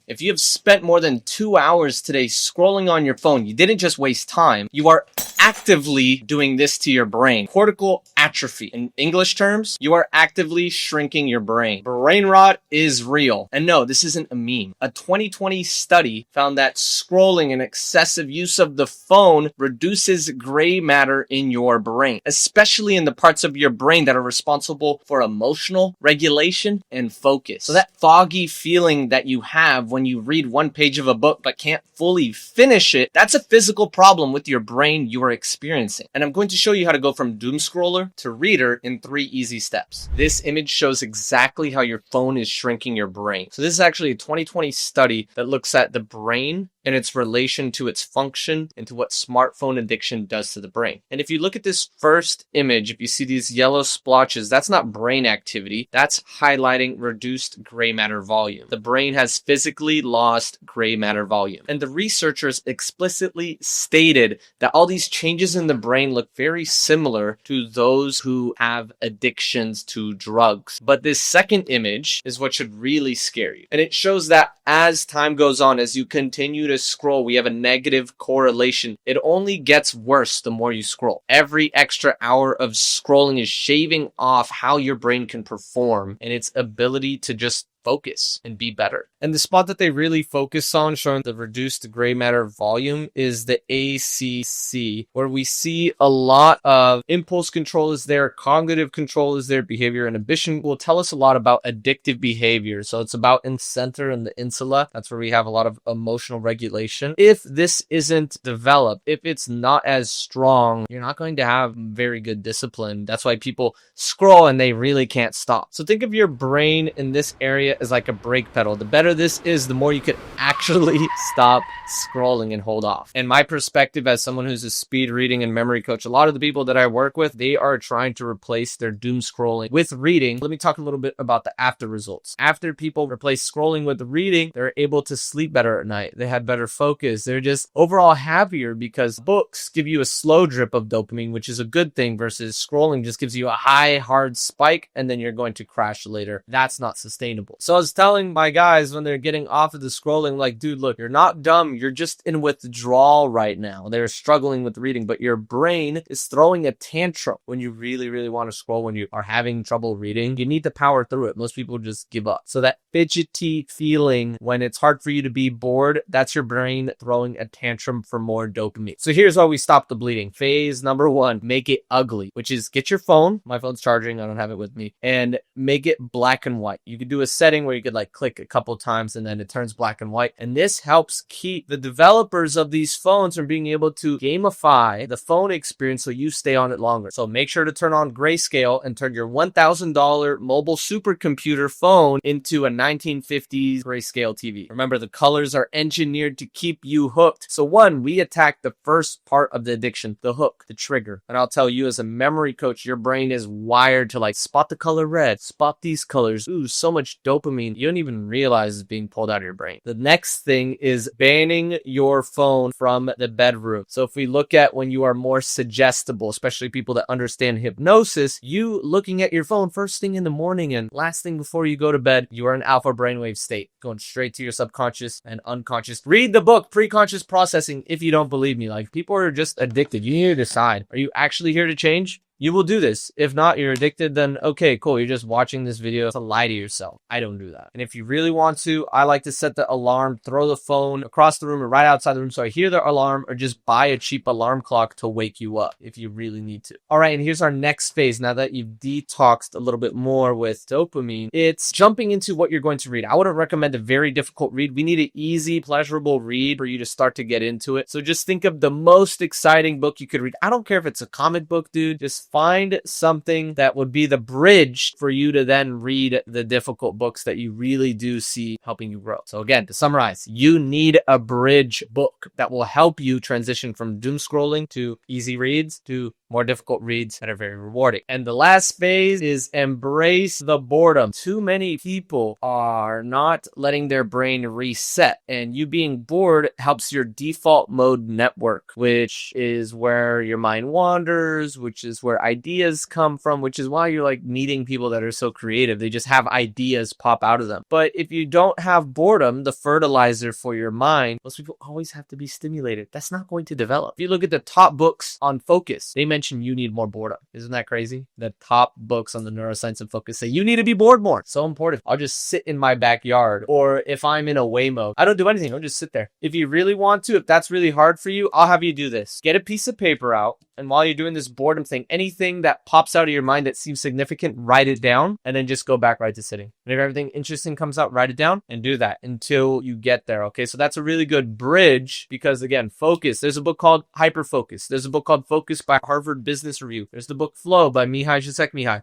If you have spent more than 2 hours today scrolling on your phone, you didn't just waste time. You are actively doing this to your brain. Cortical atrophy. In English terms, you are actively shrinking your brain. Brain rot is real. And no, this isn't a meme. A 2020 study found that scrolling and excessive use of the phone reduces gray matter in your brain, especially in the parts of your brain that are responsible for emotional regulation and focus. So that foggy feeling that you have when you read one page of a book but can't fully finish it, that's a physical problem with your brain you are experiencing. And I'm going to show you how to go from doom scroller to reader in 3 easy steps. This image shows exactly how your phone is shrinking your brain. So this is actually a 2020 study that looks at the brain and its relation to its function and to what smartphone addiction does to the brain. And if you look at this first image, if you see these yellow splotches, that's not brain activity. That's highlighting reduced gray matter volume. The brain has physically lost gray matter volume. And the researchers explicitly stated that all these changes in the brain look very similar to those who have addictions to drugs. But this second image is what should really scare you. And it shows that as time goes on, as you continue to scroll, we have a negative correlation. It only gets worse the more you scroll. Every extra hour of scrolling is shaving off how your brain can perform and its ability to just focus and be better. And the spot that they really focus on showing the reduced gray matter volume is the ACC, where we see a lot of impulse control is there, cognitive control is there, behavior inhibition will tell us a lot about addictive behavior. So it's about in center and the insula. That's where we have a lot of emotional regulation. If this isn't developed, if it's not as strong, you're not going to have very good discipline. That's why people scroll and they really can't stop. So think of your brain in this area as like a brake pedal. The better this is, the more you could actually stop scrolling and hold off. And my perspective as someone who's a speed reading and memory coach, a lot of the people that I work with, they are trying to replace their doom scrolling with reading. Let me talk a little bit about the after results. After people replace scrolling with reading, they're able to sleep better at night. They had better focus. They're just overall happier because books give you a slow drip of dopamine, which is a good thing, versus scrolling just gives you a high, hard spike and then you're going to crash later. That's not sustainable. So I was telling my guys when they're getting off of the scrolling, like, dude, look, you're not dumb. You're just in withdrawal right now. They're struggling with reading, but your brain is throwing a tantrum when you really, really want to scroll, when you are having trouble reading. You need to power through it. Most people just give up. So that fidgety feeling when it's hard for you to be bored, that's your brain throwing a tantrum for more dopamine. So here's how we stop the bleeding. Phase number 1, make it ugly, which is get your phone. My phone's charging. I don't have it with me. And make it black and white. You could do a setting where you could like click a couple times and then it turns black and white. And this helps keep the developers of these phones from being able to gamify the phone experience so you stay on it longer. So make sure to turn on grayscale and turn your $1,000 mobile supercomputer phone into a 1950s grayscale TV. Remember, the colors are engineered to keep you hooked. So 1, we attack the first part of the addiction, the hook, the trigger. And I'll tell you as a memory coach, your brain is wired to like spot the color red, spot these colors. Ooh, so much dopamine. You don't even realize is being pulled out of your brain. The next thing is banning your phone from the bedroom. So if we look at when you are more suggestible, especially people that understand hypnosis, you looking at your phone first thing in the morning and last thing before you go to bed, you are in alpha brainwave state, going straight to your subconscious and unconscious. Read the book, Pre-Conscious Processing, if you don't believe me. Like, people are just addicted. You need to decide, are you actually here to change? You will do this. If not, you're addicted, then okay, cool. You're just watching this video to lie to yourself. I don't do that. And if you really want to, I like to set the alarm, throw the phone across the room or right outside the room so I hear the alarm, or just buy a cheap alarm clock to wake you up if you really need to. All right, and here's our next phase. Now that you've detoxed a little bit more with dopamine, it's jumping into what you're going to read. I wouldn't recommend a very difficult read. We need an easy, pleasurable read for you to start to get into it. So just think of the most exciting book you could read. I don't care if it's a comic book, dude. Just find something that would be the bridge for you to then read the difficult books that you really do see helping you grow. So again, to summarize, you need a bridge book that will help you transition from doom scrolling to easy reads to more difficult reads that are very rewarding. And the last phase is embrace the boredom. Too many people are not letting their brain reset, and you being bored helps your default mode network, which is where your mind wanders, which is where where ideas come from, which is why you're like meeting people that are so creative. They just have ideas pop out of them. But if you don't have boredom, the fertilizer for your mind, most people always have to be stimulated. That's not going to develop. If you look at the top books on focus, they mention you need more boredom. Isn't that crazy? The top books on the neuroscience of focus say you need to be bored more. So important. I'll just sit in my backyard, or if I'm in away mode, I don't do anything. I'll just sit there. If you really want to, if that's really hard for you, I'll have you do this. Get a piece of paper out, and while you're doing this boredom thing, anything that pops out of your mind that seems significant, write it down, and then just go back right to sitting. And if everything interesting comes out, write it down and do that until you get there. Okay, so that's a really good bridge because, again, focus. There's a book called Hyperfocus. There's a book called Focus by Harvard Business Review. There's the book Flow by Mihai Csikszentmihalyi.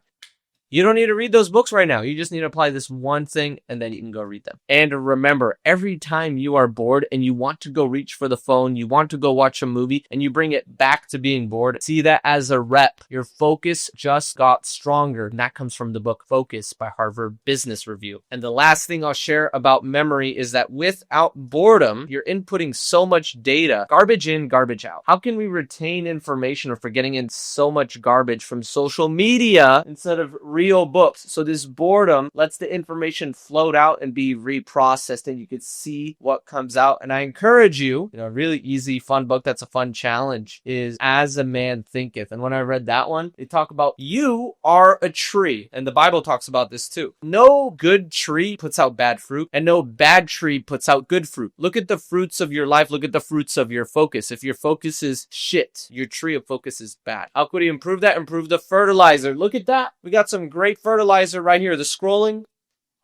You don't need to read those books right now. You just need to apply this one thing and then you can go read them. And remember, every time you are bored and you want to go reach for the phone, you want to go watch a movie and you bring it back to being bored, see that as a rep. Your focus just got stronger. And that comes from the book Focus by Harvard Business Review. And the last thing I'll share about memory is that without boredom, you're inputting so much data, garbage in, garbage out. How can we retain information if we're getting in so much garbage from social media instead of real books? So this boredom lets the information float out and be reprocessed and you can see what comes out. And I encourage you, a really easy, fun book that's a fun challenge is As a Man Thinketh. And when I read that one, they talk about you are a tree. And the Bible talks about this too. No good tree puts out bad fruit and no bad tree puts out good fruit. Look at the fruits of your life. Look at the fruits of your focus. If your focus is shit, your tree of focus is bad. How could he improve that? Improve the fertilizer. Look at that. We got some great fertilizer right here. The scrolling,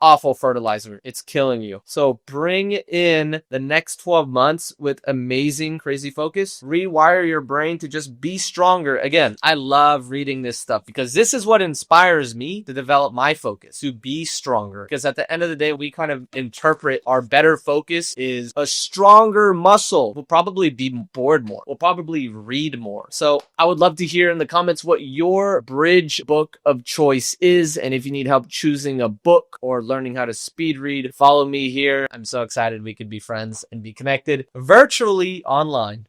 awful fertilizer. It's killing you. So bring in the next 12 months with amazing, crazy focus. Rewire your brain to just be stronger. Again, I love reading this stuff because this is what inspires me to develop my focus, to be stronger. Because at the end of the day, we kind of interpret our better focus is a stronger muscle. We'll probably be bored more. We'll probably read more. So I would love to hear in the comments what your bridge book of choice is. And if you need help choosing a book or learning how to speed read, follow me here. I'm so excited we could be friends and be connected virtually online.